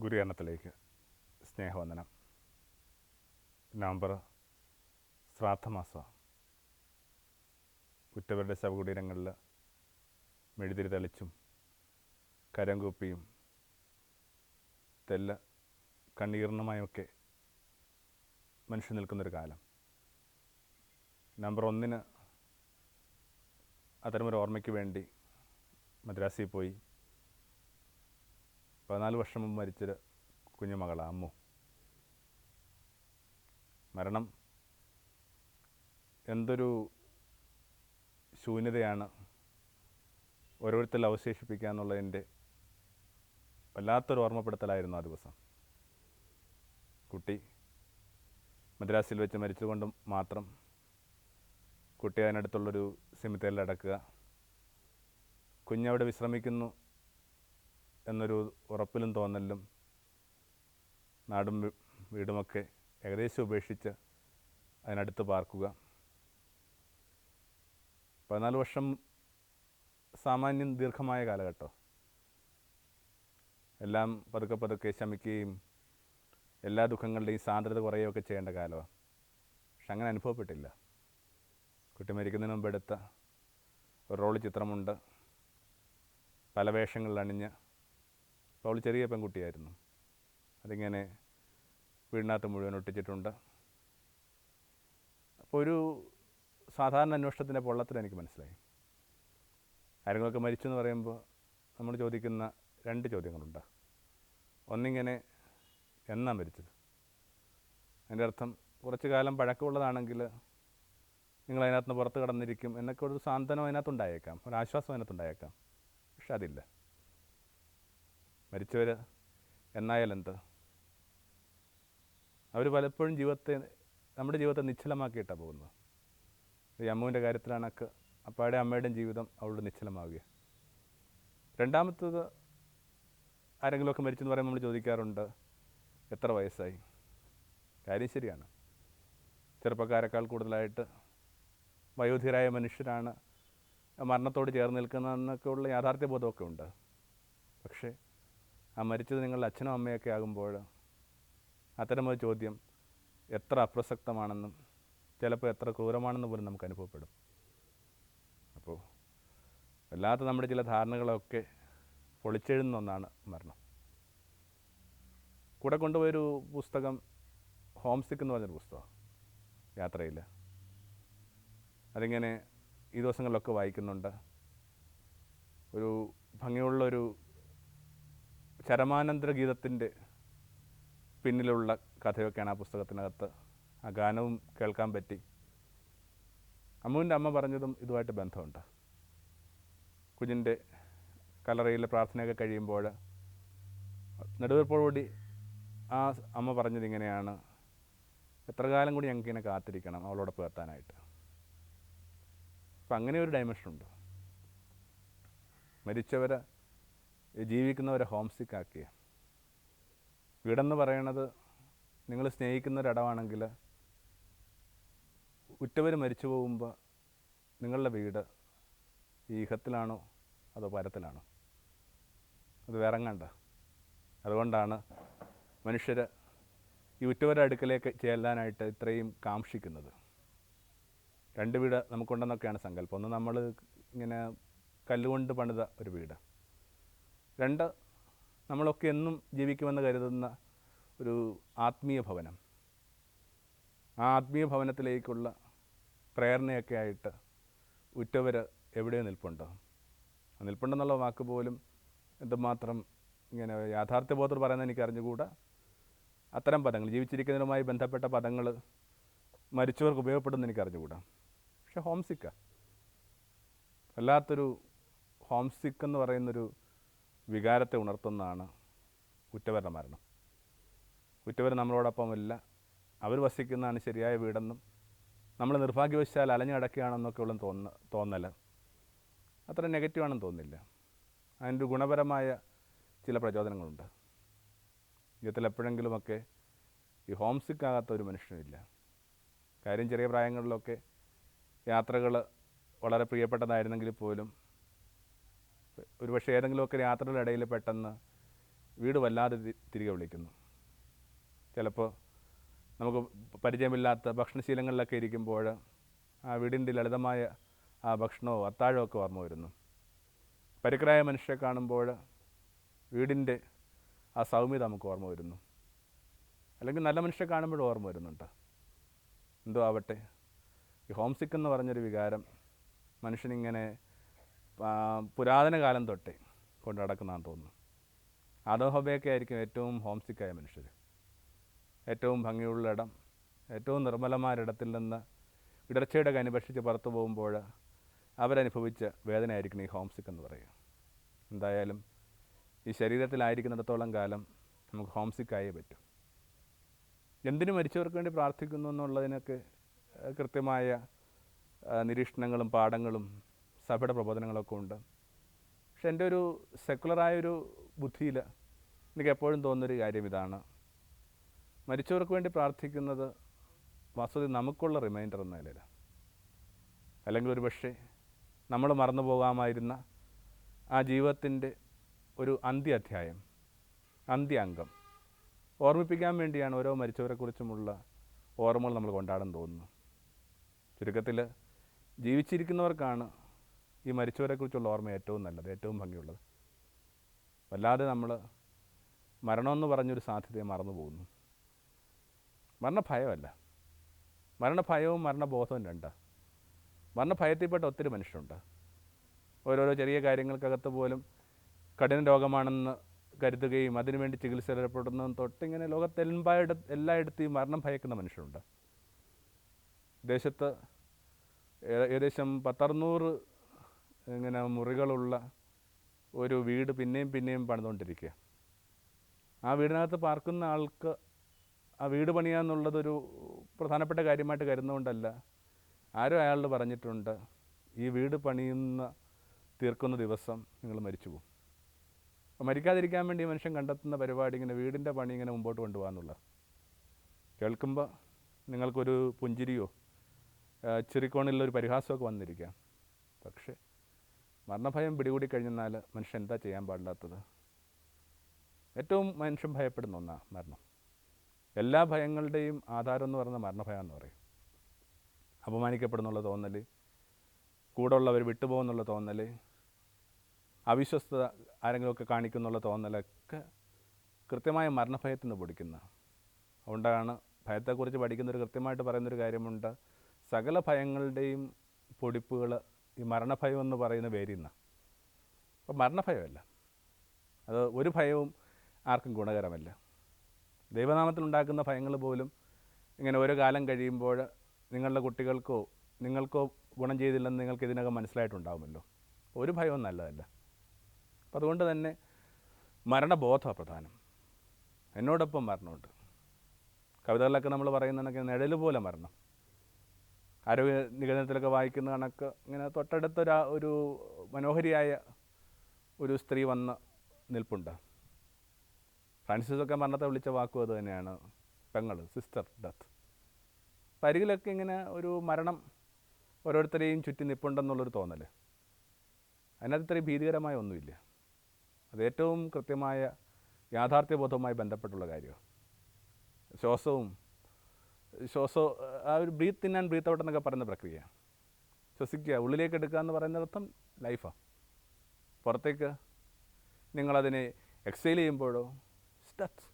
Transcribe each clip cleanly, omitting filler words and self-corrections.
ഗുരുകരണത്തിലേക്ക് സ്നേഹവന്ദനം. നവംബർ ശ്രാദ്ധമാസം. ഉറ്റവരുടെ ശവകുടീരങ്ങളിൽ മെഴുതിരി തെളിച്ചും കരം കൂപ്പിയും തെല്ല കണ്ണീർണമായൊക്കെ മനുഷ്യൻ നിൽക്കുന്നൊരു കാലം. നവംബർ 1 അത്തരമൊരു ഓർമ്മയ്ക്ക് വേണ്ടി മദ്രാസിൽ പോയി 14 വർഷം മുമ്പ് മരിച്ചൊരു കുഞ്ഞുമകളാണ് അമ്മു. മരണം എന്തൊരു ശൂന്യതയാണ് ഓരോരുത്തരിൽ അവശേഷിപ്പിക്കുക എന്നുള്ളതിൻ്റെ വല്ലാത്തൊരു ഓർമ്മപ്പെടുത്തലായിരുന്നു ആ ദിവസം. കുട്ടി മദ്രാസിൽ വെച്ച് മരിച്ചതുകൊണ്ട് മാത്രം കുട്ടി അതിനടുത്തുള്ളൊരു സെമിത്തേരിൽ അടക്കുക, കുഞ്ഞവിടെ വിശ്രമിക്കുന്നു എന്നൊരു ഉറപ്പിലും തോന്നലും നാടും വീടുമൊക്കെ ഏകദേശം ഉപേക്ഷിച്ച് അതിനടുത്ത് പാർക്കുക. 14 വർഷം സാമാന്യം ദീർഘമായ കാലഘട്ടം. എല്ലാം പതുക്കെ പതുക്കെ ശമിക്കുകയും എല്ലാ ദുഃഖങ്ങളുടെയും സാന്ദ്രത കുറയുകയൊക്കെ ചെയ്യേണ്ട കാലമാണ്. പക്ഷെ അങ്ങനെ അനുഭവപ്പെട്ടില്ല. കുട്ടി മരിക്കുന്നതിന് മുമ്പ് എടുത്ത ഒരു റോള് ചിത്രമുണ്ട്, പല വേഷങ്ങളിൽ അണിഞ്ഞ്. അപ്പോൾ അവൾ ചെറിയ പെൺകുട്ടിയായിരുന്നു. അതിങ്ങനെ വീടിനകത്ത് മുഴുവൻ ഒട്ടിച്ചിട്ടുണ്ട്. അപ്പോൾ ഒരു സാധാരണ അന്വേഷണത്തിൻ്റെ പൊള്ളത്തിൽ എനിക്ക് മനസ്സിലായി. ആരെങ്കിലുമൊക്കെ മരിച്ചു എന്ന് പറയുമ്പോൾ നമ്മൾ ചോദിക്കുന്ന 2 ചോദ്യങ്ങളുണ്ട്. ഒന്നിങ്ങനെ എന്നാ മരിച്ചത്, അതിൻ്റെ അർത്ഥം കുറച്ച് കാലം പഴക്കമുള്ളതാണെങ്കിൽ നിങ്ങൾ അതിനകത്ത് നിന്ന് പുറത്ത് കടന്നിരിക്കും എന്നൊക്കെ ഒരു സാന്ത്വനം അതിനകത്തുണ്ടായേക്കാം, ഒരാശ്വാസം അതിനകത്തുണ്ടായേക്കാം. പക്ഷെ അതില്ല. മരിച്ചവർ എന്നായാലെന്ത്? അവർ പലപ്പോഴും നമ്മുടെ ജീവിതത്തെ നിശ്ചലമാക്കിയിട്ടാണ് പോകുന്നത്. ഈ അമ്മുവിൻ്റെ കാര്യത്തിലാണൊക്കെ അപ്പാടെ അമ്മയുടെയും ജീവിതം അവളുടെ നിശ്ചലമാവുക. രണ്ടാമത്തത്, ആരെങ്കിലുമൊക്കെ മരിച്ചെന്ന് പറയുമ്പോൾ നമ്മൾ ചോദിക്കാറുണ്ട് എത്ര വയസ്സായി. കാര്യം ശരിയാണ്. ചെറുപ്പക്കാരെക്കാൾ കൂടുതലായിട്ട് വയോധികരായ മനുഷ്യരാണ് മരണത്തോട് ചേർന്ന് നിൽക്കുന്നതെന്നൊക്കെ ഉള്ള യാഥാർത്ഥ്യബോധമൊക്കെ ഉണ്ട്. പക്ഷേ ആ മരിച്ചത് നിങ്ങളുടെ അച്ഛനും അമ്മയൊക്കെ ആകുമ്പോൾ അത്തരമൊരു ചോദ്യം എത്ര അപ്രസക്തമാണെന്നും ചിലപ്പോൾ എത്ര ക്രൂരമാണെന്ന് പോലും നമുക്ക് അനുഭവപ്പെടും. അപ്പോൾ വല്ലാത്ത നമ്മുടെ ചില ധാരണകളൊക്കെ പൊളിച്ചെഴുതുന്ന ഒന്നാണ് മരണം. കൂടെ കൊണ്ടുപോയൊരു പുസ്തകം ഹോം സിക്ക് എന്ന് പറഞ്ഞൊരു പുസ്തകം, യാത്രയിൽ. അതിങ്ങനെ ഈ ദിവസങ്ങളിലൊക്കെ വായിക്കുന്നുണ്ട്. ഒരു ഭംഗിയുള്ളൊരു ചരമാനന്തര ഗീതത്തിൻ്റെ പിന്നിലുള്ള കഥയൊക്കെയാണ് ആ പുസ്തകത്തിനകത്ത്. ആ ഗാനവും കേൾക്കാൻ പറ്റി. അമ്മുവിൻ്റെ അമ്മ പറഞ്ഞതും ഇതുമായിട്ട് ബന്ധമുണ്ട്. കുഞ്ഞിൻ്റെ കല്ലറയിലെ പ്രാർത്ഥനയൊക്കെ കഴിയുമ്പോൾ നെടുവീർപ്പോടുകൂടി ആ അമ്മ പറഞ്ഞത് ഇങ്ങനെയാണ്: എത്ര കാലം കൂടി ഞങ്ങൾക്കിങ്ങനെ കാത്തിരിക്കണം അവളോടൊപ്പം എത്താനായിട്ട്. അപ്പം അങ്ങനെ ഒരു ഡയമെൻഷനുണ്ട്. മരിച്ചവരെ ജീവിക്കുന്നവരെ ഹോം സിക്കാക്കിയ വീടെന്ന് പറയണത് നിങ്ങൾ സ്നേഹിക്കുന്ന ഒരിടമാണെങ്കിൽ ഉറ്റവർ മരിച്ചു പോകുമ്പോൾ നിങ്ങളുടെ വീട് ഈ ഇഹത്തിലാണോ അതോ പരത്തിലാണോ? അത് വിറങ്ങണ്ട. അതുകൊണ്ടാണ് മനുഷ്യർ ഈ ഉറ്റവരുടെ അടുക്കലേക്ക് ചെല്ലാനായിട്ട് ഇത്രയും കാക്ഷിക്കുന്നത്. 2 വീട് നമുക്കുണ്ടെന്നൊക്കെയാണ് സങ്കല്പം. ഒന്ന്, നമ്മൾ ഇങ്ങനെ കല്ലുകൊണ്ട് പണിത ഒരു വീട്. 2, നമ്മളൊക്കെ എന്നും ജീവിക്കുമെന്ന് കരുതുന്ന ഒരു ആത്മീയ ഭവനം. ആ ആത്മീയ ഭവനത്തിലേക്കുള്ള പ്രേരണയൊക്കെ ആയിട്ട് ഉറ്റവർ എവിടെയോ നിൽപ്പുണ്ടോ? നിൽപ്പുണ്ടെന്നുള്ള വാക്ക് പോലും എന്തുമാത്രം ഇങ്ങനെ യാഥാർത്ഥ്യബോധം പറയുന്നത് എനിക്ക് അറിഞ്ഞുകൂടാ. അത്തരം പദങ്ങൾ, ജീവിച്ചിരിക്കുന്നതിനുമായി ബന്ധപ്പെട്ട പദങ്ങൾ മരിച്ചവർക്ക് ഉപയോഗപ്പെടുമെന്ന് എനിക്ക് അറിഞ്ഞുകൂടാ. പക്ഷെ ഹോം സിക്കാണ്. വല്ലാത്തൊരു ഹോം സിക്ക് എന്ന് പറയുന്നൊരു വികാരത്തെ ഉണർത്തുന്നതാണ് ഉറ്റവരുടെ മരണം. ഉറ്റവർ നമ്മളോടൊപ്പമല്ല, അവർ വസിക്കുന്നതാണ് ശരിയായ വീടെന്നും നമ്മൾ നിർഭാഗ്യവശാൽ അലഞ്ഞു കിടക്കുകയാണെന്നൊക്കെ ഉള്ള തോന്നൽ അത്ര നെഗറ്റീവാണെന്ന് തോന്നുന്നില്ല. അതിൻ്റെ ഗുണപരമായ ചില പ്രചോദനങ്ങളുണ്ട്. ജീവിതത്തിൽ എപ്പോഴെങ്കിലുമൊക്കെ ഈ ഹോം സിക്കാകാത്ത ഒരു മനുഷ്യനില്ല. കാര്യം ചെറിയ പ്രായങ്ങളിലൊക്കെ യാത്രകൾ വളരെ പ്രിയപ്പെട്ടതായിരുന്നെങ്കിൽ പോലും ഒരുപക്ഷെ ഏതെങ്കിലുമൊക്കെ യാത്രകളുടെ ഇടയിൽ പെട്ടെന്ന് വീട് വല്ലാതെ തിരികെ വിളിക്കുന്നു. ചിലപ്പോൾ നമുക്ക് പരിചയമില്ലാത്ത ഭക്ഷണശീലങ്ങളിലൊക്കെ ഇരിക്കുമ്പോൾ ആ വീടിൻ്റെ ലളിതമായ ആ ഭക്ഷണമോ അത്താഴമോ ഒക്കെ ഓർമ്മ വരുന്നു. പരിക്കരായ മനുഷ്യരെ കാണുമ്പോൾ വീടിൻ്റെ ആ സൗമ്യത നമുക്ക് ഓർമ്മ വരുന്നു. അല്ലെങ്കിൽ നല്ല മനുഷ്യരെ കാണുമ്പോഴും ഓർമ്മ വരുന്നുണ്ട്. എന്തോ ആവട്ടെ, ഈ ഹോം സിക്ക് എന്ന് പറഞ്ഞൊരു വികാരം മനുഷ്യനിങ്ങനെ പുരാതന കാലം തൊട്ടേ കൊണ്ട് നടക്കുന്നതാണെന്ന് തോന്നുന്നു. ആദം ഹവ്വയൊക്കെ ആയിരിക്കും ഏറ്റവും ഹോം സിക്കായ മനുഷ്യർ. ഏറ്റവും ഭംഗിയുള്ള ഇടം, ഏറ്റവും നിർമ്മലമായൊരിടത്തിൽ നിന്ന് ഇടർച്ചയുടെ കനി ഭക്ഷിച്ച് പുറത്തു പോകുമ്പോൾ അവരനുഭവിച്ച വേദനയായിരിക്കണം ഈ ഹോം സിക്ക് എന്ന് പറയുക. എന്തായാലും ഈ ശരീരത്തിലായിരിക്കുന്നിടത്തോളം കാലം നമുക്ക് ഹോം സിക്കായേ പറ്റും. എന്തിനു മരിച്ചവർക്ക് വേണ്ടി പ്രാർത്ഥിക്കുന്നു എന്നുള്ളതിനൊക്കെ കൃത്യമായ നിരീക്ഷണങ്ങളും പാഠങ്ങളും സഭയുടെ പ്രബോധനങ്ങളൊക്കെ ഉണ്ട്. പക്ഷെ എൻ്റെ ഒരു സെക്കുലറായൊരു ബുദ്ധിയിൽ എനിക്ക് എപ്പോഴും തോന്നുന്നൊരു കാര്യം ഇതാണ്: മരിച്ചവർക്ക് വേണ്ടി പ്രാർത്ഥിക്കുന്നത് വാസ്തവത്തിൽ നമുക്കുള്ള റിമൈൻഡർ എന്ന നിലയിലാണ്. അല്ലെങ്കിൽ ഒരു പക്ഷേ നമ്മൾ മറന്നു പോകാമായിരുന്ന ആ ജീവിതത്തിൻ്റെ ഒരു അന്ത്യാധ്യായം, അന്ത്യാംഗം ഓർമ്മിപ്പിക്കാൻ വേണ്ടിയാണ് ഓരോ മരിച്ചവരെക്കുറിച്ചുമുള്ള ഓർമ്മകൾ നമ്മൾ കൊണ്ടാടാൻ തോന്നുന്നു. ചുരുക്കത്തിൽ ജീവിച്ചിരിക്കുന്നവർക്കാണ് ഈ മരിച്ചവരെക്കുറിച്ചുള്ള ഓർമ്മ ഏറ്റവും നല്ലത്, ഏറ്റവും ഭംഗിയുള്ളത്. വല്ലാതെ നമ്മൾ മരണമെന്ന് പറഞ്ഞൊരു സാധ്യതയെ മറന്നു പോകുന്നു. മരണഭയമല്ല, മരണഭയവും മരണബോധവും രണ്ടാണ്. മരണഭയത്തിൽപ്പെട്ട ഒത്തിരി മനുഷ്യരുണ്ട്. ഓരോരോ ചെറിയ കാര്യങ്ങൾക്കകത്ത് പോലും കഠിന രോഗമാണെന്ന് കരുതുകയും അതിനുവേണ്ടി ചികിത്സ ഏർപ്പെടുന്നതും തൊട്ടിങ്ങനെ എല്ലായിടത്തും ഈ മരണം ഭയക്കുന്ന മനുഷ്യരുണ്ട്. ദേശത്ത് ഏകദേശം 100-600 ഇങ്ങനെ മുറികളുള്ള ഒരു വീട് പിന്നെയും പണിതുകൊണ്ടിരിക്കുക. ആ വീടിനകത്ത് പാർക്കുന്ന ആൾക്ക് ആ വീട് പണിയാന്നുള്ളതൊരു പ്രധാനപ്പെട്ട കാര്യമായിട്ട് കരുതുന്നതുകൊണ്ടല്ല. ആരോ അയാളോട് പറഞ്ഞിട്ടുണ്ട്, ഈ വീട് തീർക്കുന്ന ദിവസം നിങ്ങൾ മരിച്ചു പോകും. അപ്പോൾ മരിക്കാതിരിക്കാൻ വേണ്ടി മനുഷ്യൻ കണ്ടെത്തുന്ന പരിപാടി ഇങ്ങനെ വീടിൻ്റെ പണി ഇങ്ങനെ മുമ്പോട്ട് കൊണ്ടുപോകാമെന്നുള്ളത്. കേൾക്കുമ്പോൾ നിങ്ങൾക്കൊരു പുഞ്ചിരിയോ ചിരിക്കോണിലൊരു പരിഹാസമൊക്കെ വന്നിരിക്കാം. പക്ഷേ മരണഭയം പിടികൂടി കഴിഞ്ഞാൽ മനുഷ്യൻ എന്താ ചെയ്യാൻ പാടില്ലാത്തത്? ഏറ്റവും മനുഷ്യൻ ഭയപ്പെടുന്ന ഒന്നാണ് മരണം. എല്ലാ ഭയങ്ങളുടെയും ആധാരം എന്ന് പറയുന്നത് മരണഭയം എന്ന് പറയും. അപമാനിക്കപ്പെടുന്നുള്ള തോന്നൽ, കൂടെ ഉള്ളവർ വിട്ടുപോകുന്നുള്ള തോന്നൽ, അവിശ്വസ്തത ആരെങ്കിലുമൊക്കെ കാണിക്കുന്നുള്ള തോന്നലൊക്കെ കൃത്യമായ മരണഭയത്തിൽ നിന്ന് പൊടിക്കുന്ന. അതുകൊണ്ടാണ് ഭയത്തെക്കുറിച്ച് പഠിക്കുന്നൊരു കൃത്യമായിട്ട് പറയുന്നൊരു കാര്യമുണ്ട്: സകല ഭയങ്ങളുടെയും പൊടിപ്പുകൾ ഈ മരണഭയം എന്ന് പറയുന്ന പേരിൽ നിന്നാണ്. അപ്പോൾ മരണഭയമല്ല, അത് ഒരു ഭയവും ആർക്കും ഗുണകരമല്ല. ദൈവനാമത്തിലുണ്ടാക്കുന്ന ഭയങ്ങൾ പോലും ഇങ്ങനെ ഓരോ കാലം കഴിയുമ്പോൾ നിങ്ങളുടെ കുട്ടികൾക്കോ നിങ്ങൾക്കോ ഗുണം ചെയ്തില്ലെന്ന് നിങ്ങൾക്ക് ഇതിനകം മനസ്സിലായിട്ടുണ്ടാകുമല്ലോ. ഒരു ഭയവും നല്ലതല്ല. അപ്പം അതുകൊണ്ട് തന്നെ മരണബോധമാണ് പ്രധാനം. എന്നോടൊപ്പം മരണമുണ്ട്. കവിതകളിലൊക്കെ നമ്മൾ പറയുന്നതൊക്കെ നിഴൽ പോലെ മരണം. ആരോഗ്യ നിഗമനത്തിലൊക്കെ വായിക്കുന്ന കണക്ക് ഇങ്ങനെ തൊട്ടടുത്തൊരു മനോഹരിയായ ഒരു സ്ത്രീ വന്ന് നിൽപ്പുണ്ട്. ഫ്രാൻസിസൊക്കെ മരണത്തെ വിളിച്ച വാക്കും അത് തന്നെയാണ്, പെങ്ങൾ, സിസ്റ്റർ ഡെത്ത്. അപ്പം അരികിലൊക്കെ ഇങ്ങനെ ഒരു മരണം ഓരോരുത്തരെയും ചുറ്റി നിൽപ്പുണ്ടെന്നുള്ളൊരു തോന്നൽ. അതിനകത്ത് ഇത്രയും ഭീതികരമായ ഒന്നുമില്ല. അത് ഏറ്റവും കൃത്യമായ യാഥാർത്ഥ്യബോധവുമായി ബന്ധപ്പെട്ടുള്ള കാര്യമാണ്. ശ്വാസവും ആ ഒരു breath in and breath out എന്നൊക്കെ പറയുന്ന പ്രക്രിയ. ശ്വസിക്കുക, ഉള്ളിലേക്ക് എടുക്കുക എന്ന് പറയുന്നതർത്ഥം ലൈഫാണ്. പുറത്തേക്ക് നിങ്ങളതിനെ എക്സൈൽ ചെയ്യുമ്പോഴോ ഡെത്ത്.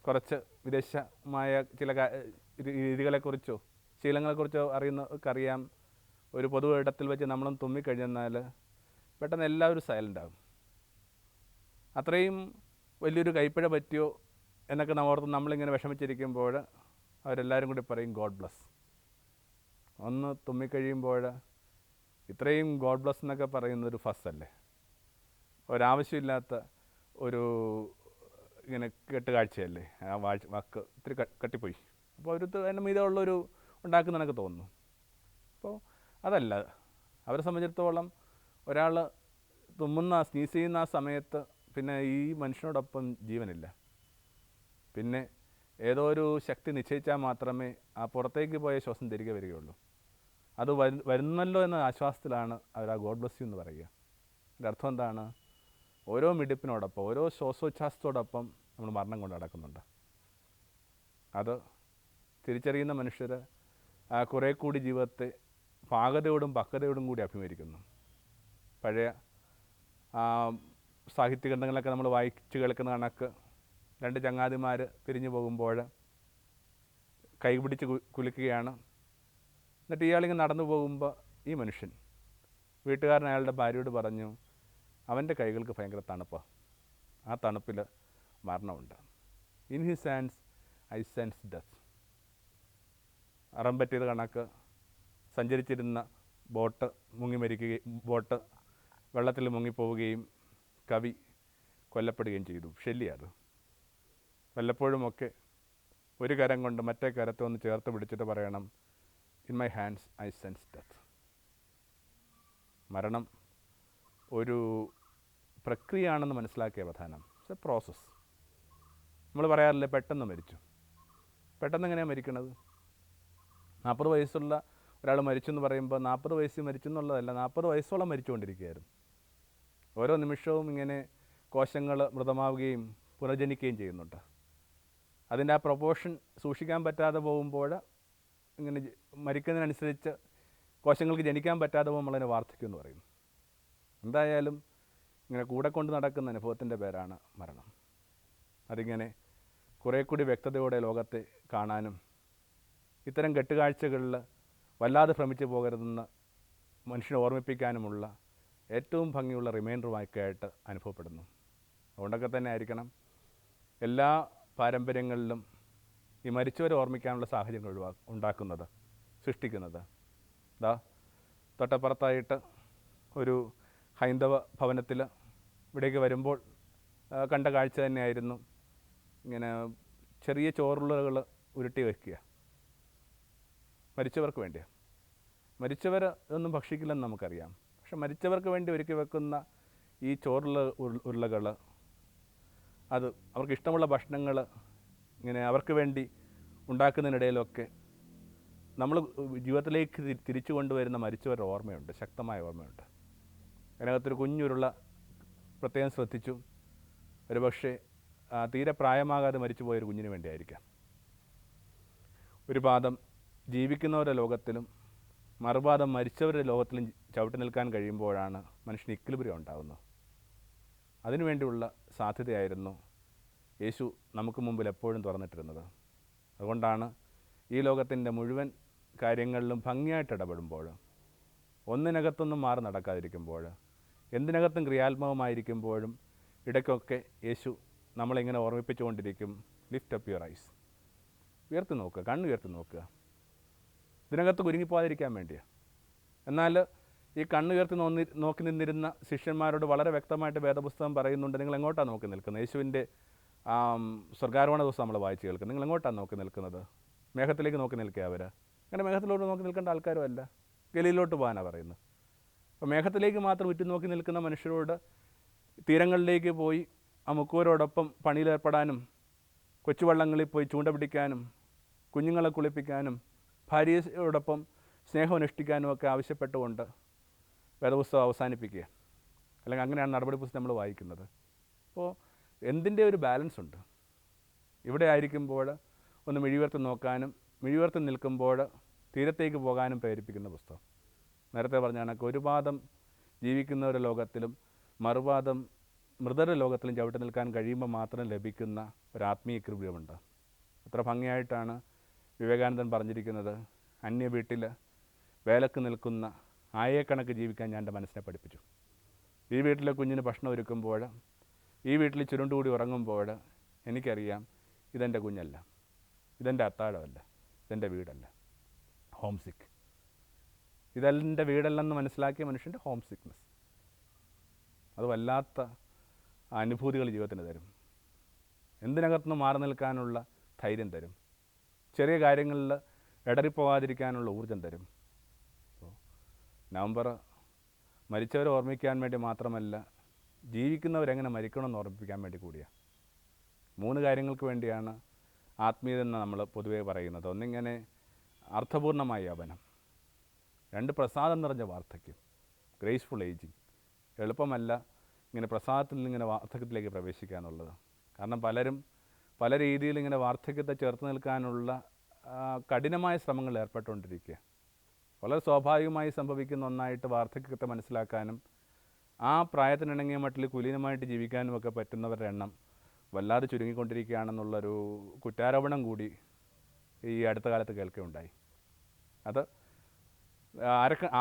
കുറച്ച് വിദേശമായ ചില രീതികളെക്കുറിച്ചോ ശീലങ്ങളെക്കുറിച്ചോ അറിയാം. ഒരു പൊതു ഇടത്തിൽ വെച്ച് നമ്മളും തുമ്മിക്കഴിഞ്ഞാൽ പെട്ടെന്ന് എല്ലാവരും സൈലൻ്റ് ആകും. അത്രയും വലിയൊരു കൈപ്പിഴ പറ്റിയോ എന്നൊക്കെ നമ്മളിങ്ങനെ വിഷമിച്ചിരിക്കുമ്പോൾ അവരെല്ലാവരും കൂടി പറയും ഗോഡ് ബ്ലസ്. ഒന്ന് തുമ്മിക്കഴിയുമ്പോൾ ഇത്രയും ഗോഡ് ബ്ലസ് എന്നൊക്കെ പറയുന്നൊരു ഫസ്സല്ലേ, ഒരാവശ്യമില്ലാത്ത ഒരു ഇങ്ങനെ കെട്ടുകാഴ്ചയല്ലേ. ആ വാക്ക് ഇത്തിരി കട്ടിപ്പോയി. അപ്പോൾ അതിൻ്റെ മീതമുള്ളൊരു ഉണ്ടാക്കുന്നതെന്നൊക്കെ തോന്നുന്നു. അപ്പോൾ അതല്ല, അവരെ സംബന്ധിച്ചിടത്തോളം ഒരാൾ സ്നീസ് ചെയ്യുന്ന ആ സമയത്ത് പിന്നെ ഈ മനുഷ്യനോടൊപ്പം ജീവനില്ല. പിന്നെ ഏതോ ഒരു ശക്തി നിശ്ചയിച്ചാൽ മാത്രമേ ആ പുറത്തേക്ക് പോയ ശ്വാസം തിരികെ വരികയുള്ളൂ. അത് വരുന്നല്ലോ എന്ന ആശ്വാസത്തിലാണ് അവർ ആ ഗോഡ് ബ്ലസ് യു എന്ന് പറയുക. അതിൻ്റെ അർത്ഥം എന്താണ്? ഓരോ മിടിപ്പിനോടൊപ്പം, ഓരോ ശ്വാസോച്ഛ്വാസത്തോടൊപ്പം നമ്മൾ മരണം കൊണ്ട് നടക്കുന്നുണ്ട്. അത് തിരിച്ചറിയുന്ന മനുഷ്യർ കുറേ കൂടി ജീവിതത്തെ പാകതയോടും പക്വതയോടും കൂടി അഭിമുഖീകരിക്കുന്നു. പഴയ സാഹിത്യ ഗ്രന്ഥങ്ങളൊക്കെ നമ്മൾ വായിച്ച് കേൾക്കുന്ന കണക്ക് 2 ചങ്ങാതിമാർ പിരിഞ്ഞു പോകുമ്പോൾ കൈപിടിച്ച് കുലുക്കുകയാണ്. എന്നിട്ട് ഇയാളിങ്ങനെ നടന്നു പോകുമ്പോൾ ഈ മനുഷ്യൻ, വീട്ടുകാരൻ അയാളുടെ ഭാര്യയോട് പറഞ്ഞു, അവൻ്റെ കൈകൾക്ക് ഭയങ്കര തണുപ്പാണ്, ആ തണുപ്പിൽ മരണമുണ്ട്. In his hands I sense death. അറം പറ്റിയത് കണക്ക് സഞ്ചരിച്ചിരുന്ന ബോട്ട് ബോട്ട് വെള്ളത്തിൽ മുങ്ങിപ്പോവുകയും കവി കൊല്ലപ്പെടുകയും ചെയ്തു. ഷെല്ലിയത് വല്ലപ്പോഴുമൊക്കെ ഒരു കരം കൊണ്ട് മറ്റേ കരത്തെ ഒന്ന് ചേർത്ത് പിടിച്ചിട്ട് പറയണം, in my hands I sense death. മരണം ഒരു പ്രക്രിയയാണെന്ന് മനസ്സിലാക്കിയ പ്രധാനം. It's A process. നമ്മൾ പറയാറില്ലേ പെട്ടെന്ന് മരിച്ചു. പെട്ടെന്ന് എങ്ങനെയാണ് മരിക്കണത്? 40 വയസ്സുള്ള ഒരാൾ മരിച്ചു എന്ന് പറയുമ്പോൾ 40 വയസ്സിൽ മരിച്ചു എന്നുള്ളതല്ല, 40 വയസ്സോളം മരിച്ചുകൊണ്ടിരിക്കുകയായിരുന്നു. ഓരോ നിമിഷവും ഇങ്ങനെ കോശങ്ങൾ മൃതമാവുകയും പുനർജനിക്കുകയും ചെയ്യുന്നുണ്ട്. അതിൻ്റെ ആ പ്രൊപ്പോർഷൻ സൂക്ഷിക്കാൻ പറ്റാതെ പോകുമ്പോൾ ഇങ്ങനെ മരിക്കുന്നതിനനുസരിച്ച് കോശങ്ങൾക്ക് ജനിക്കാൻ പറ്റാതെ പോകുമ്പോൾ നമ്മളതിനെ വാർദ്ധക്യം എന്ന് പറയും. എന്തായാലും ഇങ്ങനെ കൂടെ കൊണ്ട് നടക്കുന്ന അനുഭവത്തിൻ്റെ പേരാണ് മരണം. അതിങ്ങനെ കുറേ കൂടി വ്യക്തതയോടെ ലോകത്തെ കാണാനും ഇത്തരം കെട്ടുകാഴ്ചകളിൽ വല്ലാതെ ഭ്രമിച്ചു പോകരുതെന്ന് മനുഷ്യനെ ഓർമ്മിപ്പിക്കാനുമുള്ള ഏറ്റവും ഭംഗിയുള്ള റിമൈൻഡറുമായിട്ട് അനുഭവപ്പെടുന്നു. അതുകൊണ്ടൊക്കെ തന്നെ ആയിരിക്കണം എല്ലാ പാരമ്പര്യങ്ങളിലും ഈ മരിച്ചവരെ ഓർമ്മിക്കാനുള്ള സാഹചര്യങ്ങൾ ഉണ്ടാക്കുന്നത്, സൃഷ്ടിക്കുന്നത്. തൊട്ടപ്പുറത്തായിട്ട് ഒരു ഹൈന്ദവ ഭവനത്തിൽ ഇവിടേക്ക് വരുമ്പോൾ കണ്ട കാഴ്ച തന്നെയായിരുന്നു. ഇങ്ങനെ ചെറിയ ചോറുള്ളകൾ ഉരുട്ടി വയ്ക്കുക, മരിച്ചവർക്ക് വേണ്ടിയാണ്. മരിച്ചവർ ഇതൊന്നും ഭക്ഷിക്കില്ലെന്ന് നമുക്കറിയാം. പക്ഷെ മരിച്ചവർക്ക് വേണ്ടി ഒരുക്കി വെക്കുന്ന ഈ ചോറുള്ള ഉരുളകൾ, അത് അവർക്ക് ഇഷ്ടമുള്ള ഭക്ഷണങ്ങൾ ഇങ്ങനെ അവർക്ക് വേണ്ടി ഉണ്ടാക്കുന്നതിനിടയിലൊക്കെ നമ്മൾ ജീവിതത്തിലേക്ക് തിരിച്ചു കൊണ്ടുവരുന്ന മരിച്ചവരുടെ ഓർമ്മയുണ്ട്, ശക്തമായ ഓർമ്മയുണ്ട്. അതിനകത്തൊരു കുഞ്ഞുരുള്ള പ്രത്യേകം ശ്രദ്ധിച്ചു. ഒരു പക്ഷേ തീരെ പ്രായമാകാതെ മരിച്ചു പോയൊരു കുഞ്ഞിന് വേണ്ടിയായിരിക്കാം. ഒരു പാദം ജീവിക്കുന്നവരുടെ ലോകത്തിലും മറുപാദം മരിച്ചവരുടെ ലോകത്തിലും ചവിട്ടി നിൽക്കാൻ കഴിയുമ്പോഴാണ് മനുഷ്യന് ഇക്വിലിബ്രിയം ഉണ്ടാകുന്നത്. അതിനുവേണ്ടിയുള്ള സാധ്യതയായിരുന്നു യേശു നമുക്ക് മുമ്പിൽ എപ്പോഴും തുറന്നിട്ടിരുന്നത്. അതുകൊണ്ടാണ് ഈ ലോകത്തിൻ്റെ മുഴുവൻ കാര്യങ്ങളിലും ഭംഗിയായിട്ട് ഇടപെടുമ്പോൾ, ഒന്നിനകത്തൊന്നും മാറി നടക്കാതിരിക്കുമ്പോൾ, എന്തിനകത്തും ക്രിയാത്മകമായിരിക്കുമ്പോഴും ഇടയ്ക്കൊക്കെ യേശു നമ്മളിങ്ങനെ ഓർമ്മിപ്പിച്ചുകൊണ്ടിരിക്കും, ലിഫ്റ്റ് അപ്പ് യുവർ ഐസ്, ഉയർത്തി നോക്കുക, കണ്ണുയർത്തി നോക്കുക. ഇതിനകത്ത് കുരുങ്ങിപ്പോകാതിരിക്കാൻ വേണ്ടിയാണ്. എന്നാൽ ഈ കണ്ണുയർത്തി നോക്കി നിന്നിരുന്ന ശിഷ്യന്മാരോട് വളരെ വ്യക്തമായിട്ട് വേദപുസ്തകം പറയുന്നുണ്ട്, നിങ്ങൾ എങ്ങോട്ടാണ് നോക്കി നിൽക്കുന്നത്? യേശുവിൻ്റെ സ്വർഗാരോഹണ ദിവസം നമ്മൾ വായിച്ച് കേൾക്കുന്നത്, നിങ്ങൾ എങ്ങോട്ടാണ് നോക്കി നിൽക്കുന്നത്? മേഘത്തിലേക്ക് നോക്കി നിൽക്കുക. അവർ അങ്ങനെ മേഘത്തിലോട്ട് നോക്കി നിൽക്കേണ്ട ആൾക്കാരും അല്ല, ഗലീലിലോട്ട് പോകാനാണ് പറയുന്നത്. അപ്പോൾ മേഘത്തിലേക്ക് മാത്രം ഉറ്റു നോക്കി നിൽക്കുന്ന മനുഷ്യരോട് തീരങ്ങളിലേക്ക് പോയി ആ മുക്കുവരോടൊപ്പം പണിയിലേർപ്പെടാനും, കൊച്ചുവള്ളങ്ങളിൽ പോയി ചൂണ്ട പിടിക്കാനും, കുഞ്ഞുങ്ങളെ കുളിപ്പിക്കാനും, ഭാര്യയോടൊപ്പം സ്നേഹം അനുഷ്ഠിക്കാനും ഒക്കെ ആവശ്യപ്പെട്ടുകൊണ്ട് വേദപുസ്തകം അവസാനിപ്പിക്കുക. അല്ലെങ്കിൽ അങ്ങനെയാണ് നടപടി പുസ്തകം നമ്മൾ വായിക്കുന്നത്. അപ്പോൾ എന്തിൻ്റെ ഒരു ബാലൻസ് ഉണ്ട്. ഇവിടെ ആയിരിക്കുമ്പോൾ ഒന്ന് മിഴിവേർത്ത് നോക്കാനും, മിഴിവേർത്ത് നിൽക്കുമ്പോൾ തീരത്തേക്ക് പോകാനും പ്രേരിപ്പിക്കുന്ന പുസ്തകം. നേരത്തെ പറഞ്ഞ കണക്ക് ഒരു പാദം ജീവിക്കുന്നവരുടെ ലോകത്തിലും മറുപാദം മൃതരുടെ ലോകത്തിലും ചവിട്ടി നിൽക്കാൻ കഴിയുമ്പോൾ മാത്രം ലഭിക്കുന്ന ഒരാത്മീയ ഇക്വിലിബ്രിയമുണ്ട്. അത്ര ഭംഗിയായിട്ടാണ് വിവേകാനന്ദൻ പറഞ്ഞിരിക്കുന്നത്, അന്യ വീട്ടിൽ വേലക്ക് നിൽക്കുന്ന ആയക്കണക്ക് ജീവിക്കാൻ ഞാൻ എൻ്റെ മനസ്സിനെ പഠിപ്പിച്ചു. ഈ വീട്ടിലെ കുഞ്ഞിന് ഭക്ഷണം ഒരുക്കുമ്പോൾ, ഈ വീട്ടിൽ ചുരുണ്ടുകൂടി ഉറങ്ങുമ്പോൾ എനിക്കറിയാം ഇതെൻ്റെ കുഞ്ഞല്ല, ഇതെൻ്റെ അത്താഴമല്ല, ഇതെൻ്റെ വീടല്ല. ഹോം സിക്ക്, ഇതെൻ്റെ വീടല്ലെന്ന് മനസ്സിലാക്കിയ മനുഷ്യൻ്റെ ഹോം സിക്നെസ്, അത് വല്ലാത്ത അനുഭൂതികൾ ജീവിതത്തിന് തരും. എന്തിനകത്തുനിന്ന് മാറി നിൽക്കാനുള്ള ധൈര്യം തരും. ചെറിയ കാര്യങ്ങളിൽ ഇടറിപ്പോകാതിരിക്കാനുള്ള ഊർജം തരും. നവംബർ മരിച്ചവരെ ഓർമ്മിക്കാൻ വേണ്ടി മാത്രമല്ല, ജീവിക്കുന്നവരെങ്ങനെ മരിക്കണമെന്ന് ഓർമ്മിപ്പിക്കാൻ വേണ്ടി കൂടിയാണ്. 3 കാര്യങ്ങൾക്ക് വേണ്ടിയാണ് ആത്മീയത എന്ന് നമ്മൾ പൊതുവേ പറയുന്നത്. ഒന്നിങ്ങനെ അർത്ഥപൂർണമായ യൗവനം, 2 പ്രസാദം നിറഞ്ഞ വാർദ്ധക്യം, ഗ്രേസ്ഫുൾ ഏജിങ്. എളുപ്പമല്ല ഇങ്ങനെ പ്രസാദത്തിൽ നിന്ന് ഇങ്ങനെ വാർദ്ധക്യത്തിലേക്ക് പ്രവേശിക്കുക എന്നുള്ളത്. കാരണം പലരും പല രീതിയിൽ ഇങ്ങനെ വാർദ്ധക്യത്തെ ചേർത്ത് നിൽക്കാനുള്ള കഠിനമായ ശ്രമങ്ങളിൽ ഏർപ്പെട്ടുകൊണ്ടിരിക്കുക. വളരെ സ്വാഭാവികമായി സംഭവിക്കുന്ന ഒന്നായിട്ട് വാർദ്ധക്യത്തെ മനസ്സിലാക്കാനും ആ പ്രായത്തിനിണങ്ങിയ മട്ടിൽ കുലീനമായിട്ട് ജീവിക്കാനും ഒക്കെ പറ്റുന്നവരുടെ എണ്ണം വല്ലാതെ ചുരുങ്ങിക്കൊണ്ടിരിക്കുകയാണെന്നുള്ളൊരു കുറ്റാരോപണം കൂടി ഈ അടുത്ത കാലത്ത് കേൾക്കുകയുണ്ടായി. അത്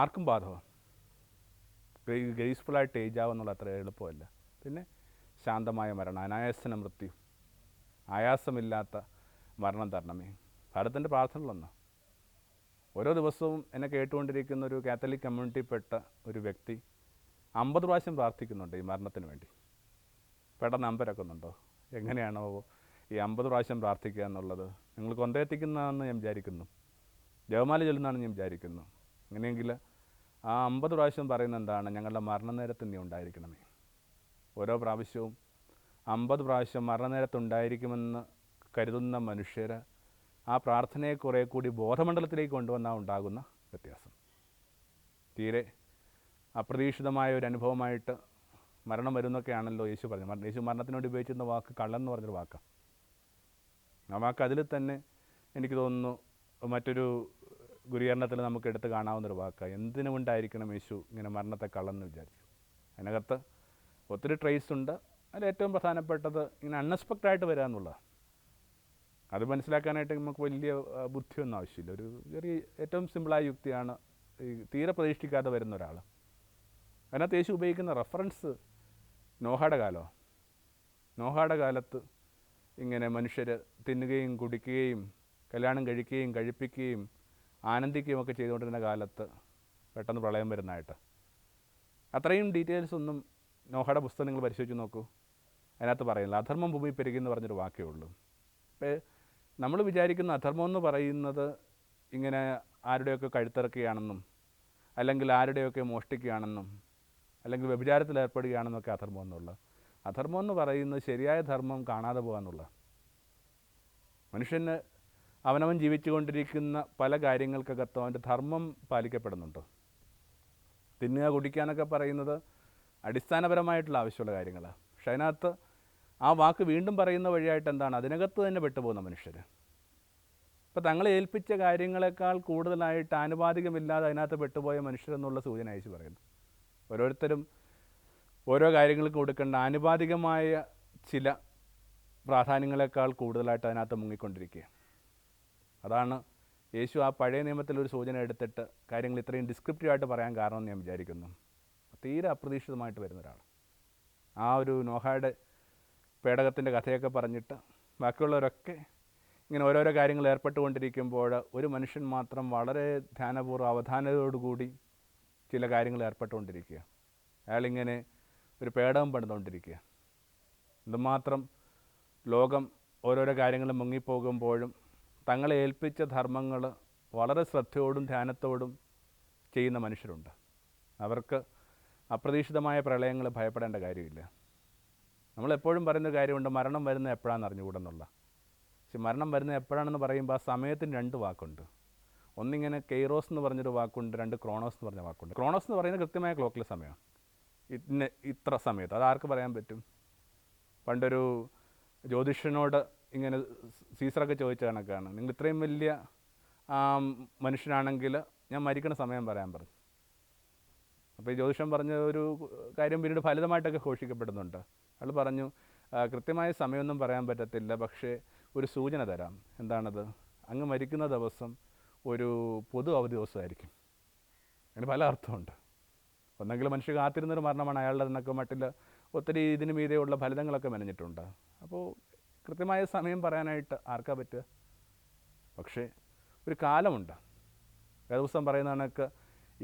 ആർക്കും ബാധകം. ഗ്രേസ്ഫുള്ളായിട്ട് ഏജ് ആവുന്നുള്ള അത്ര എളുപ്പമല്ല. പിന്നെ ശാന്തമായ മരണം, അനായാസന മൃത്യു, ആയാസമില്ലാത്ത മരണം തരണമേ. ഭാരതത്തിൻ്റെ പ്രാർത്ഥനകളൊന്ന്. ഓരോ ദിവസവും എന്നെ കേട്ടുകൊണ്ടിരിക്കുന്ന ഒരു കാത്തലിക് കമ്മ്യൂണിറ്റിയിൽപ്പെട്ട ഒരു വ്യക്തി 50 പ്രാവശ്യം പ്രാർത്ഥിക്കുന്നുണ്ട് ഈ മരണത്തിന് വേണ്ടി. പെട്ടെന്ന് അമ്പരക്കുന്നുണ്ടോ? എങ്ങനെയാണോ ഈ 50 പ്രാവശ്യം പ്രാർത്ഥിക്കുക എന്നുള്ളത്? നിങ്ങൾ കൊന്തയെത്തിക്കുന്നതാണെന്ന് ഞാൻ വിചാരിക്കുന്നു, ജപമാല ചൊല്ലുന്നതാണെന്ന് ഞാൻ വിചാരിക്കുന്നു. അങ്ങനെയെങ്കിൽ ആ 50 പ്രാവശ്യം പറയുന്നത് എന്താണ്? ഞങ്ങളുടെ മരണനേരത്ത് നീ ഉണ്ടായിരിക്കണമേ. ഓരോ പ്രാവശ്യവും 50 പ്രാവശ്യം മരണനേരത്തുണ്ടായിരിക്കുമെന്ന് കരുതുന്ന മനുഷ്യർ ആ പ്രാർത്ഥനയെ കുറേ കൂടി ബോധമണ്ഡലത്തിലേക്ക് കൊണ്ടുവന്നാൽ ഉണ്ടാകുന്ന വ്യത്യാസം. തീരെ അപ്രതീക്ഷിതമായ ഒരു അനുഭവമായിട്ട് മരണം വരുന്നൊക്കെയാണല്ലോ യേശു പറഞ്ഞു. യേശു മരണത്തിനോട് ഉപയോഗിച്ചിരുന്ന വാക്ക് കള്ളെന്ന് പറഞ്ഞൊരു വാക്കാണ്. ആ വാക്ക് അതിൽ തന്നെ എനിക്ക് തോന്നുന്നു മറ്റൊരു ഗുരുകരണത്തിൽ നമുക്ക് എടുത്ത് കാണാവുന്നൊരു വാക്കാണ്. എന്തിനുകൊണ്ടായിരിക്കണം യേശു ഇങ്ങനെ മരണത്തെ കള്ളെന്ന് വിചാരിച്ചു? അതിനകത്ത് ഒത്തിരി ട്രേസ് ഉണ്ട്. അതിൽ ഏറ്റവും പ്രധാനപ്പെട്ടത് ഇങ്ങനെ അൺഎക്സ്പെക്റ്റഡായിട്ട് വരിക എന്നുള്ളതാണ്. അത് മനസ്സിലാക്കാനായിട്ട് നമുക്ക് വലിയ ബുദ്ധിയൊന്നും ആവശ്യമില്ല. ഒരു ചെറിയ ഏറ്റവും സിമ്പിളായ യുക്തിയാണ് ഈ തീരെ പ്രതീക്ഷിക്കാതെ വരുന്ന ഒരാൾ. അതിനകത്ത് യേശു ഉപയോഗിക്കുന്ന റെഫറൻസ് നോഹയുടെ കാലമാണ്. നോഹയുടെ കാലത്ത് ഇങ്ങനെ മനുഷ്യർ തിന്നുകയും കുടിക്കുകയും കല്യാണം കഴിക്കുകയും കഴിപ്പിക്കുകയും ആനന്ദിക്കുകയും ഒക്കെ ചെയ്തുകൊണ്ടിരുന്ന കാലത്ത് പെട്ടെന്ന് പ്രളയം വരുന്നതായിട്ട്. അത്രയും ഡീറ്റെയിൽസ് ഒന്നും നോഹയുടെ പുസ്തകം നിങ്ങൾ പരിശോധിച്ച് നോക്കൂ, അതിനകത്ത് പറയുന്നില്ല. അധർമ്മം ഭൂമി പെരുകിയെന്ന് പറഞ്ഞൊരു വാക്കേ ഉള്ളൂ. അപ്പോൾ നമ്മൾ വിചാരിക്കുന്ന അധർമ്മം എന്ന് പറയുന്നത് ഇങ്ങനെ ആരുടെയൊക്കെ കഴുത്തിറക്കുകയാണെന്നും അല്ലെങ്കിൽ ആരുടെയൊക്കെ മോഷ്ടിക്കുകയാണെന്നും അല്ലെങ്കിൽ വ്യഭിചാരത്തിൽ ഏർപ്പെടുകയാണെന്നൊക്കെ അധർമ്മം എന്നുള്ള. അധർമ്മം എന്ന് പറയുന്നത് ശരിയായ ധർമ്മം കാണാതെ പോകാന്നുള്ള. മനുഷ്യന് അവനവൻ ജീവിച്ചുകൊണ്ടിരിക്കുന്ന പല കാര്യങ്ങൾക്കകത്തും അവൻ്റെ ധർമ്മം പാലിക്കപ്പെടുന്നുണ്ടോ? തിന്നുക കുടിക്കാനൊക്കെ പറയുന്നത് അടിസ്ഥാനപരമായിട്ടുള്ള ആവശ്യമുള്ള കാര്യങ്ങളാണ്. പക്ഷെ അതിനകത്ത് ആ വാക്ക് വീണ്ടും പറയുന്ന വഴിയായിട്ട് എന്താണ്? അതിനകത്ത് തന്നെ പെട്ടുപോകുന്ന മനുഷ്യർ. ഇപ്പോൾ തങ്ങളെ ഏൽപ്പിച്ച കാര്യങ്ങളെക്കാൾ കൂടുതലായിട്ട് ആനുപാതികമില്ലാതെ അതിനകത്ത് പെട്ടുപോയ മനുഷ്യരെന്നുള്ള സൂചന അയച്ചു പറയുന്നു. ഓരോരുത്തരും ഓരോ കാര്യങ്ങൾക്ക് കൊടുക്കേണ്ട ആനുപാതികമായ ചില പ്രാധാന്യങ്ങളെക്കാൾ കൂടുതലായിട്ട് അതിനകത്ത് മുങ്ങിക്കൊണ്ടിരിക്കുക. അതാണ് യേശു ആ പഴയ നിയമത്തിലൊരു സൂചന എടുത്തിട്ട് കാര്യങ്ങൾ ഇത്രയും ഡിസ്ക്രിപ്റ്റീവായിട്ട് പറയാൻ കാരണമെന്ന് ഞാൻ വിചാരിക്കുന്നു. തീരെ അപ്രതീക്ഷിതമായിട്ട് വരുന്ന ഒരാൾ ആ ഒരു നോഹയുടെ പേടകത്തിൻ്റെ കഥയൊക്കെ പറഞ്ഞിട്ട് ബാക്കിയുള്ളവരൊക്കെ ഇങ്ങനെ ഓരോരോ കാര്യങ്ങൾ ഏർപ്പെട്ടുകൊണ്ടിരിക്കുമ്പോൾ ഒരു മനുഷ്യൻ മാത്രം വളരെ ധ്യാനപൂർവ്വം അവധാനതയോടുകൂടി ചില കാര്യങ്ങൾ ഏർപ്പെട്ടുകൊണ്ടിരിക്കുക. അയാളിങ്ങനെ ഒരു പേടകം പണിതുകൊണ്ടിരിക്കുക. എന്തുമാത്രം ലോകം ഓരോരോ കാര്യങ്ങളും മുങ്ങിപ്പോകുമ്പോഴും തങ്ങളെ ഏൽപ്പിച്ച ധർമ്മങ്ങൾ വളരെ ശ്രദ്ധയോടും ധ്യാനത്തോടും ചെയ്യുന്ന മനുഷ്യരുണ്ട്. അവർക്ക് അപ്രതീക്ഷിതമായ പ്രളയങ്ങൾ ഭയപ്പെടേണ്ട കാര്യമില്ല. നമ്മളെപ്പോഴും പറയുന്ന കാര്യമുണ്ട്, മരണം വരുന്നത് എപ്പോഴാണെന്ന് അറിഞ്ഞുകൂടെന്നുള്ള. പക്ഷെ മരണം വരുന്നത് എപ്പോഴാണെന്ന് പറയുമ്പോൾ ആ സമയത്തിന് 2 വാക്കുണ്ട്. ഒന്നിങ്ങനെ കെയ്റോസ് എന്ന് പറഞ്ഞൊരു വാക്കുണ്ട്, 2 ക്രോണോസ് എന്ന് പറഞ്ഞ വാക്കുണ്ട്. ക്രോണോസ് എന്ന് പറയുന്നത് കൃത്യമായ ക്ലോക്കിലെ സമയമാണ്. ഇത്ര സമയത്ത് അതാർക്ക് പറയാൻ പറ്റും? പണ്ടൊരു ജ്യോതിഷനോട് ഇങ്ങനെ സീസറൊക്കെ ചോദിച്ച കണക്കാണ്, നിങ്ങൾ ഇത്രയും വലിയ മനുഷ്യനാണെങ്കിൽ ഞാൻ മരിക്കണ സമയം പറയാൻ പറഞ്ഞു. അപ്പോൾ ഈ ജ്യോതിഷം പറഞ്ഞ ഒരു കാര്യം പിന്നീട് ഫലിതമായിട്ടൊക്കെ ഘോഷിക്കപ്പെടുന്നുണ്ട്. അയാൾ പറഞ്ഞു, കൃത്യമായ സമയമൊന്നും പറയാൻ പറ്റത്തില്ല, പക്ഷേ ഒരു സൂചന തരാം. എന്താണത്? അങ്ങ് മരിക്കുന്ന ദിവസം ഒരു പൊതു അവധി ദിവസമായിരിക്കും. അതിന് പല അർത്ഥമുണ്ട്. ഒന്നെങ്കിലും മനുഷ്യ കാത്തിരുന്നൊരു മരണമാണ് അയാളുടെ എന്നൊക്കെ മട്ടിൽ ഒത്തിരി ഇതിന് മീതെയുള്ള ഫലിതങ്ങളൊക്കെ മെനഞ്ഞിട്ടുണ്ട്. അപ്പോൾ കൃത്യമായ സമയം പറയാനായിട്ട് ആർക്കാ പറ്റുക? പക്ഷേ ഒരു കാലമുണ്ട്. ദിവസം പറയുന്ന കണക്ക്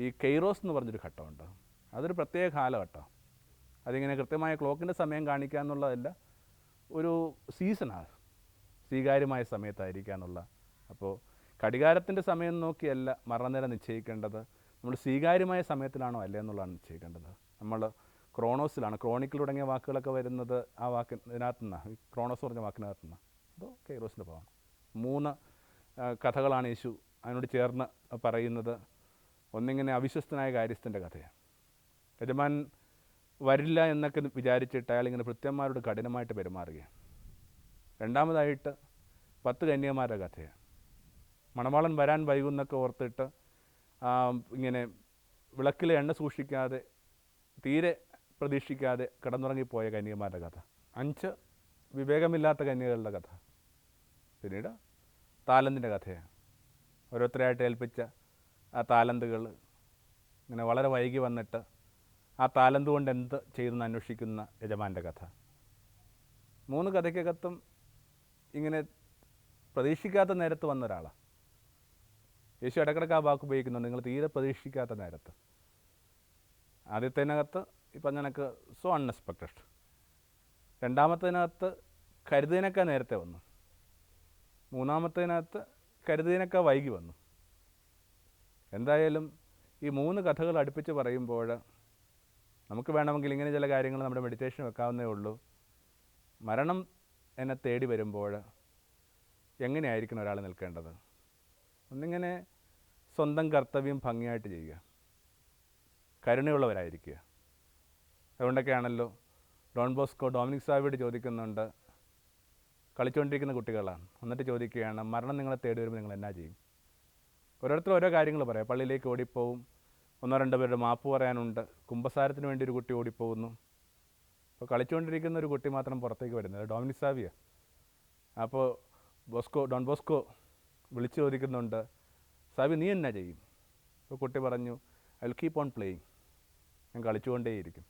ഈ കെയ്റോസ് എന്ന് പറഞ്ഞൊരു ഘട്ടമുണ്ട്. അതൊരു പ്രത്യേക കാലഘട്ടം. അതിങ്ങനെ കൃത്യമായ ക്ലോക്കിൻ്റെ സമയം കാണിക്കുക എന്നുള്ളതല്ല, ഒരു സീസണാണ്, സ്വീകാര്യമായ സമയത്തായിരിക്കുക എന്നുള്ള. അപ്പോൾ ഘടികാരത്തിൻ്റെ സമയം നോക്കിയല്ല മരണനേരം നിശ്ചയിക്കേണ്ടത്, നമ്മൾ സ്വീകാര്യമായ സമയത്തിലാണോ അല്ലേ എന്നുള്ളതാണ് നിശ്ചയിക്കേണ്ടത്. നമ്മൾ ക്രോണോസിലാണ്. ക്രോണിക്കിൽ തുടങ്ങിയ വാക്കുകളൊക്കെ വരുന്നത് ആ ഇതിനകത്തു നിന്നാണ്, ക്രോണോസ് പറഞ്ഞ വാക്കിനകത്തു നിന്നാണ്. അതോ കെയ്റോസിൻ്റെ ഭാവമാണ്. 3 കഥകളാണ് യേശു അതിനോട് ചേർന്ന് പറയുന്നത്. ഒന്നിങ്ങനെ അവിശ്വസ്തനായ കാര്യസ്ഥൻ്റെ കഥയാണ്. യജമാൻ വരില്ല എന്നൊക്കെ വിചാരിച്ചിട്ട് അയാളിങ്ങനെ ഭൃത്യന്മാരോട് കഠിനമായിട്ട് പെരുമാറുകയാണ്. രണ്ടാമതായിട്ട് 10 കന്യകമാരുടെ കഥയാണ്. മണവാളൻ വരാൻ വൈകുന്നൊക്കെ ഓർത്തിട്ട് ഇങ്ങനെ വിളക്കിലെ എണ്ണ സൂക്ഷിക്കാതെ തീരെ പ്രതീക്ഷിക്കാതെ കിടന്നുറങ്ങിപ്പോയ കന്യകമാരുടെ കഥ. 5 വിവേകമില്ലാത്ത കന്യകളുടെ കഥ. പിന്നീട് താലന്തിൻ്റെ കഥയാണ്. ഓരോരുത്തരായിട്ട് ഏൽപ്പിച്ച ആ താലന്തുകൾ ഇങ്ങനെ വളരെ വൈകി വന്നിട്ട് ആ താലന്ത് കൊണ്ട് എന്ത് ചെയ്തെന്ന് അന്വേഷിക്കുന്ന യജമാൻ്റെ കഥ. 3 കഥയ്ക്കകത്തും ഇങ്ങനെ പ്രതീക്ഷിക്കാത്ത നേരത്ത് വന്ന ഒരാളാണ്. യേശു ഇടക്കിടക്ക് ആ വാക്ക് ഉപയോഗിക്കുന്നുണ്ട്, നിങ്ങൾ തീരെ പ്രതീക്ഷിക്കാത്ത നേരത്ത്. ആദ്യത്തേനകത്ത് ഇപ്പം നിനക്ക് സോ അൺഎക്സ്പെക്റ്റഡ്. രണ്ടാമത്തേനകത്ത് കരുതിനൊക്കെ നേരത്തെ വന്നു. മൂന്നാമത്തേനകത്ത് കരുതിനൊക്കെ വൈകി വന്നു. എന്തായാലും ഈ 3 കഥകൾ അടുപ്പിച്ച് പറയുമ്പോൾ നമുക്ക് വേണമെങ്കിൽ ഇങ്ങനെ ചില കാര്യങ്ങൾ നമ്മുടെ മെഡിറ്റേഷൻ വെക്കാവുന്നേ ഉള്ളൂ. മരണം എന്നെ തേടി വരുമ്പോൾ എങ്ങനെയായിരിക്കണം ഒരാൾ നിൽക്കേണ്ടത്? ഒന്നിങ്ങനെ സ്വന്തം കർത്തവ്യം ഭംഗിയായിട്ട് ചെയ്യുക, കരുണയുള്ളവരായിരിക്കുക. അതുകൊണ്ടൊക്കെയാണല്ലോ ഡോൺ ബോസ്കോ ഡൊമിനിക് സാവിയോട് ചോദിക്കുന്നുണ്ട്, കളിച്ചുകൊണ്ടിരിക്കുന്ന കുട്ടികളാണ്, എന്നിട്ട് ചോദിക്കുകയാണ്, മരണം നിങ്ങളെ തേടി വരുമ്പോൾ നിങ്ങൾ എന്നാ ചെയ്യും? ഓരോരുത്തരും ഓരോ കാര്യങ്ങൾ പറയാം. പള്ളിയിലേക്ക് ഓടിപ്പോവും, 1-2 പേരുടെ മാപ്പ് പറയാനുണ്ട്, കുമ്പസാരത്തിന് വേണ്ടി ഒരു കുട്ടി ഓടിപ്പോകുന്നു. അപ്പോൾ കളിച്ചുകൊണ്ടിരിക്കുന്ന ഒരു കുട്ടി മാത്രം പുറത്തേക്ക് വരുന്നത് ഡൊമിനിക് സാവിയാണ്. അപ്പോൾ ഡോൺ ബോസ്കോ വിളിച്ചു ചോദിക്കുന്നുണ്ട്, സാവി നീ എന്നാ ചെയ്യും? അപ്പോൾ കുട്ടി പറഞ്ഞു, I will keep on playing, ഞാൻ കളിച്ചുകൊണ്ടേയിരിക്കും.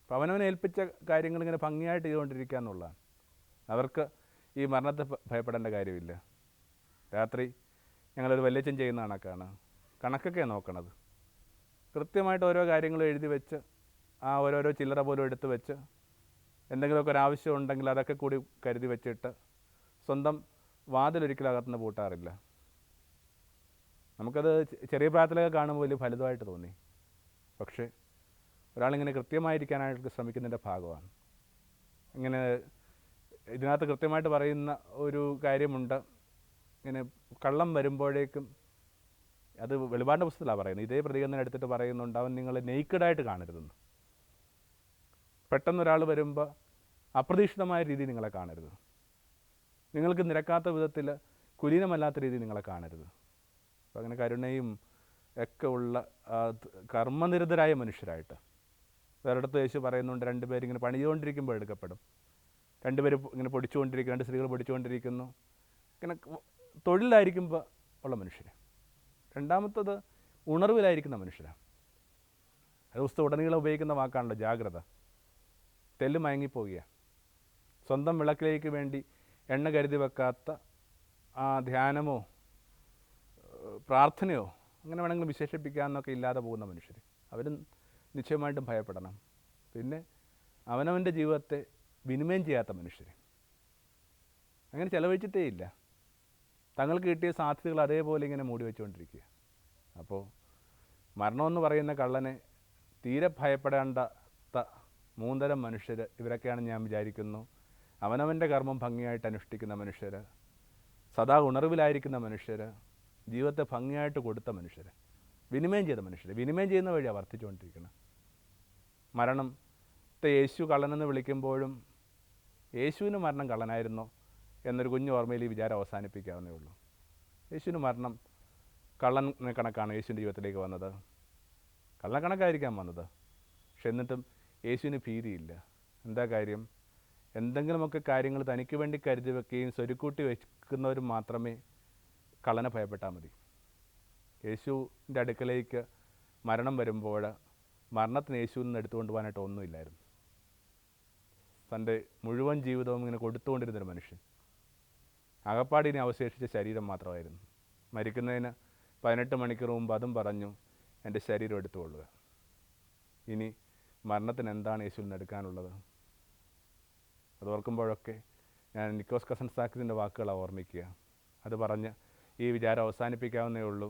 അപ്പോൾ അവനവനെ ഏൽപ്പിച്ച കാര്യങ്ങൾ ഇങ്ങനെ ഭംഗിയായിട്ട് ചെയ്തുകൊണ്ടിരിക്കുക എന്നുള്ളതാണ്. അവർക്ക് ഈ മരണത്തെ ഭയപ്പെടേണ്ട കാര്യമില്ല. രാത്രി ഞങ്ങളൊരു വല്യച്ഛൻ ചെയ്യുന്ന കണക്കൊക്കെ നോക്കണത്. കൃത്യമായിട്ട് ഓരോ കാര്യങ്ങളും എഴുതി വെച്ച് ആ ഓരോരോ ചില്ലറ പോലും എടുത്ത് വെച്ച് എന്തെങ്കിലുമൊക്കെ ഒരാവശ്യം ഉണ്ടെങ്കിൽ അതൊക്കെ കൂടി കരുതി വെച്ചിട്ട് സ്വന്തം വാതിലൊരിക്കലും അകത്തുനിന്ന് പൂട്ടാറില്ല. നമുക്കത് ചെറിയ പ്രായത്തിലൊക്കെ കാണുമ്പോൾ വലിയ ഫലിതമായിട്ട് തോന്നി. പക്ഷേ ഒരാളിങ്ങനെ കൃത്യമായിരിക്കാനായിട്ട് ശ്രമിക്കുന്നതിൻ്റെ ഭാഗമാണ്. ഇങ്ങനെ ഇതിനകത്ത് കൃത്യമായിട്ട് പറയുന്ന ഒരു കാര്യമുണ്ട്, ഇങ്ങനെ കള്ളം വരുമ്പോഴേക്കും, അത് വെളിപാടിൻ്റെ പുസ്തകത്തിലാണ് പറയുന്നത്, ഇതേ പ്രതികരണം എടുത്തിട്ട് പറയുന്നുണ്ട്, അവൻ നിങ്ങളെ നെയ്ക്കഡായിട്ട് കാണരുതെന്ന്. പെട്ടെന്നൊരാൾ വരുമ്പോൾ അപ്രതീക്ഷിതമായ രീതിയിൽ നിങ്ങളെ കാണരുത്. നിങ്ങൾക്ക് നിരക്കാത്ത വിധത്തിൽ കുലീനമല്ലാത്ത രീതിയിൽ നിങ്ങളെ കാണരുത്. അപ്പോൾ അങ്ങനെ കരുണയും ഒക്കെ ഉള്ള കർമ്മനിരതരായ മനുഷ്യരായിട്ട്. വേറെടുത്ത് യേശു പറയുന്നുണ്ട്, 2 പേരിങ്ങനെ പണിതുകൊണ്ടിരിക്കുമ്പോൾ എടുക്കപ്പെടും. 2 പേര് ഇങ്ങനെ പൊടിച്ചുകൊണ്ടിരിക്കുന്നു, 2 സ്ത്രീകൾ പൊടിച്ചുകൊണ്ടിരിക്കുന്നു. ഇങ്ങനെ തൊഴിലായിരിക്കുമ്പോൾ ഉള്ള മനുഷ്യർ. രണ്ടാമത്തത് ഉണർവിലായിരിക്കുന്ന മനുഷ്യരാണ്. അത് പുസ്തകം ഉടനീളം ഉപയോഗിക്കുന്ന വാക്കാണല്ലോ ജാഗ്രത. തെല്ല് മയങ്ങിപ്പോവുകയാണ്. സ്വന്തം വിളക്കിലേക്ക് വേണ്ടി എണ്ണ കരുതി വെക്കാത്ത ആ ധ്യാനമോ പ്രാർത്ഥനയോ അങ്ങനെ വേണമെങ്കിലും വിശേഷിപ്പിക്കാമെന്നൊക്കെ ഇല്ലാതെ പോകുന്ന മനുഷ്യർ, അവരും നിശ്ചയമായിട്ടും ഭയപ്പെടണം. പിന്നെ അവനവൻ്റെ ജീവിതത്തെ വിനിമയം ചെയ്യാത്ത മനുഷ്യർ, അങ്ങനെ ചിലവഴിച്ചിട്ടേ ഇല്ല. തങ്ങൾക്ക് കിട്ടിയ സാധ്യതകൾ അതേപോലെ ഇങ്ങനെ മൂടി വെച്ചുകൊണ്ടിരിക്കുക. അപ്പോൾ മരണമെന്ന് പറയുന്ന കള്ളനെ തീരെ ഭയപ്പെടേണ്ടാത്ത 3 തരം മനുഷ്യർ ഇവരൊക്കെയാണെന്ന് ഞാൻ വിചാരിക്കുന്നു. അവനവൻ്റെ കർമ്മം ഭംഗിയായിട്ട് അനുഷ്ഠിക്കുന്ന മനുഷ്യർ, സദാ ഉണർവിലായിരിക്കുന്ന മനുഷ്യർ, ജീവിതത്തെ ഭംഗിയായിട്ട് കൊടുത്ത മനുഷ്യർ, വിനിമയം ചെയ്ത മനുഷ്യർ. വിനിമയം ചെയ്യുന്ന വഴിയാണ് വർദ്ധിച്ചുകൊണ്ടിരിക്കുന്നത്. മരണത്തെ യേശു കള്ളനെന്ന് വിളിക്കുമ്പോഴും യേശുവിന് മരണം കള്ളനായിരുന്നോ എന്നൊരു കുഞ്ഞു ഓർമ്മയിൽ ഈ വിചാരം അവസാനിപ്പിക്കാവുന്നേ ഉള്ളൂ. യേശുവിന് മരണം കള്ളൻ കണക്കാണ് യേശുവിൻ്റെ ജീവിതത്തിലേക്ക് വന്നത്. കള്ളക്കണക്കായിരിക്കാൻ വന്നത്. പക്ഷെ എന്നിട്ടും യേശുവിന് ഭീതിയില്ല. എന്താ കാര്യം? എന്തെങ്കിലുമൊക്കെ കാര്യങ്ങൾ തനിക്ക് വേണ്ടി കരുതി വെക്കുകയും സ്വരുക്കൂട്ടി വയ്ക്കുന്നവർ മാത്രമേ കള്ളനെ ഭയപ്പെട്ടാൽ മതി. യേശുവിൻ്റെ അടുക്കലേക്ക് മരണം വരുമ്പോൾ മരണത്തിന് യേശുവിൽ നിന്ന് എടുത്തുകൊണ്ട് പോകാനായിട്ട് ഒന്നുമില്ലായിരുന്നു. തൻ്റെ മുഴുവൻ ജീവിതവും ഇങ്ങനെ കൊടുത്തുകൊണ്ടിരുന്നൊരു മനുഷ്യൻ. അകപ്പാടിനെ അവശേഷിച്ച ശരീരം മാത്രമായിരുന്നു. മരിക്കുന്നതിന് 18 മണിക്കൂർ മുമ്പ് അതും പറഞ്ഞു, എൻ്റെ ശരീരം എടുത്തുകൊള്ളുക. ഇനി മരണത്തിന് എന്താണ് യേശുവിൽ നിന്ന് എടുക്കാനുള്ളത്? അത് ഓർക്കുമ്പോഴൊക്കെ ഞാൻ നിക്കോസ് കസൻസാക്കിൻ്റെ വാക്കുകളാണ് ഓർമ്മിക്കുക. അത് പറഞ്ഞ് ഈ വിചാരം അവസാനിപ്പിക്കാവുന്നേ ഉള്ളൂ.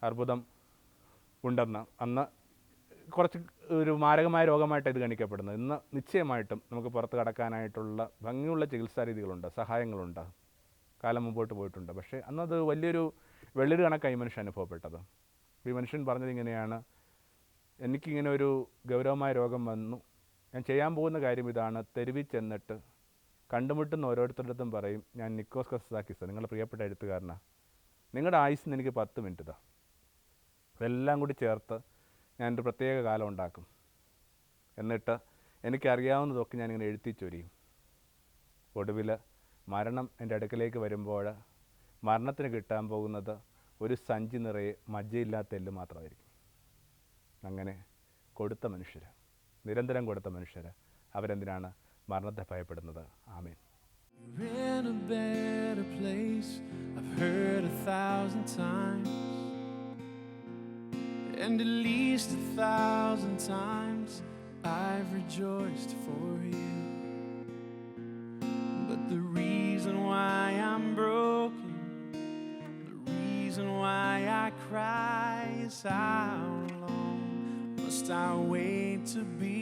അർബുദം ഉണ്ടെന്ന് അന്ന് കുറച്ച് ഒരു മാരകമായ രോഗമായിട്ട് ഇത് ഗണിക്കപ്പെടുന്നത്. ഇന്ന് നിശ്ചയമായിട്ടും നമുക്ക് പുറത്ത് കടക്കാനായിട്ടുള്ള ഭംഗിയുള്ള ചികിത്സാ രീതികളുണ്ട്, സഹായങ്ങളുണ്ട്, കാലം മുമ്പോട്ട് പോയിട്ടുണ്ട്. പക്ഷേ അന്നത് വലിയൊരു വെള്ളിരു കണക്കായി മനുഷ്യൻ അനുഭവപ്പെട്ടത്. ഈ മനുഷ്യൻ പറഞ്ഞത് ഇങ്ങനെയാണ്, എനിക്കിങ്ങനെ ഒരു ഗൗരവമായ രോഗം വന്നു, ഞാൻ ചെയ്യാൻ പോകുന്ന കാര്യം ഇതാണ്, തെരുവിൽ ചെന്നിട്ട് കണ്ടുമുട്ടുന്ന ഓരോരുത്തരുടെ അടുത്തും പറയും, ഞാൻ നിക്കോസ് കസസാക്കിസ്, നിങ്ങളുടെ പ്രിയപ്പെട്ട എഴുത്തുകാരനാണ്, നിങ്ങളുടെ ആയുസ്സിന് എനിക്ക് 10 മിനിറ്റ് താ, അതെല്ലാം കൂടി ചേർത്ത് ഞാനൊരു പ്രത്യേക കാലം ഉണ്ടാക്കും, എന്നിട്ട് എനിക്കറിയാവുന്നതൊക്കെ ഞാനിങ്ങനെ എഴുതി ചൊരിയും. ഒടുവിൽ മരണം എൻ്റെ അടുക്കലേക്ക് വരുമ്പോൾ മരണത്തിന് കിട്ടാൻ പോകുന്നത് ഒരു സഞ്ചി നിറയെ മജ്ജയില്ലാത്ത എല്ല് മാത്രമായിരിക്കും. അങ്ങനെ കൊടുത്ത മനുഷ്യർ, നിരന്തരം കൊടുത്ത മനുഷ്യർ, അവരെന്തിനാണ് മരണത്തെ ഭയപ്പെടുന്നത്? ആമേൻ. You're in a better place, I've heard 1,000 times, and at least 1,000 times I've rejoiced for you. But the reason why I'm broken, the reason why I cry is how long must I wait to be